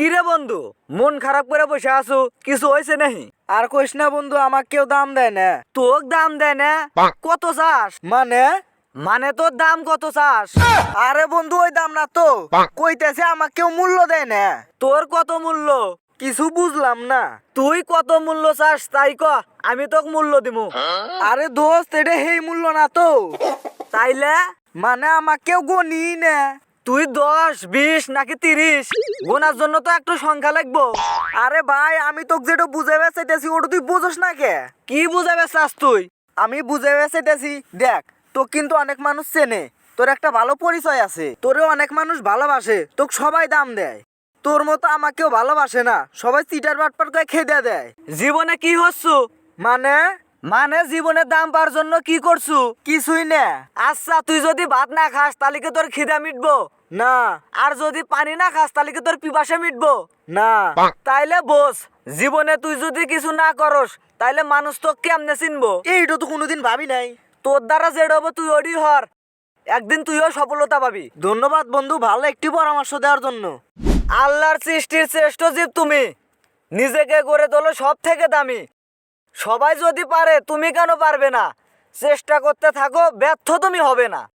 কিরে বন্ধু, মন খারাপ করে বসে আছো, কিছু হয়েছে নাহি? আর কইস না বন্ধু, আমাকে কেউ দাম দেয় না। তোক দাম দেয় না? কত চাস? মানে মানে তোর দাম কত চাস? আরে বন্ধু, ওই দাম না তো, কইতেছে আমাকে কেউ মূল্য দেয় না। তোর কত মূল্য? কিছু বুঝলাম না। তুই কত মূল্য চাস তাই ক, আমি তোক মূল্য দিমু। আরে দোস্ত, এটা হেই মূল্য না তো। তাইলে মানে আমাকে কেউ গনি না। তুই 10, 20 নাকি 30 গোনার জন্য তো একটু সংখ্যা লাগবো। আরে ভাই, আমি তোকে যেটা বুঝাইবে চাইতেছি ওটা তুই বুঝোস না কে? কি বুঝাবে চাস তুই? আমি বুঝাইবে চাইতেছি, দেখ তোকে কিন্তু অনেক মানুষ চেনে, তোর একটা ভালো পরিচয় আছে, তোরে অনেক মানুষ ভালোবাসে, তোকে সবাই দাম দেয়। তোর মতো আমাকেও ভালোবাসে না, সবাই চিটার বাটপার করে খেদে দেয়। জীবনে কি হচ্ছু? মানে মানে জীবনের দাম পাওয়ার জন্য কি করছু? কিছুই না। আচ্ছা, তুই যদি ভাত না খাস তাহলে কি তোর খিদা মিটবো? না আর যদি পানি না খাস তাহলে কি তোর পিপাসা মিটবো? না তাইলে বোস, জীবনে তুই যদি কিছু না করস তাইলে মানুষ তো কেমনে চিনবো? এইটা তো কোনোদিন ভাবি নাই। তোর দ্বারা যেটা হবো তুই ওরই হর, একদিন তুইও সফলতা পাবি। ধন্যবাদ বন্ধু, ভালো একটি পরামর্শ দেওয়ার জন্য। আল্লাহর সৃষ্টির শ্রেষ্ঠ জীব তুমি, নিজেকে গড়ে তোলো সব থেকে দামি। সবাই যদি পারে তুমি কেন পারবে না? চেষ্টা করতে থাকো, ব্যর্থ তুমি হবে না।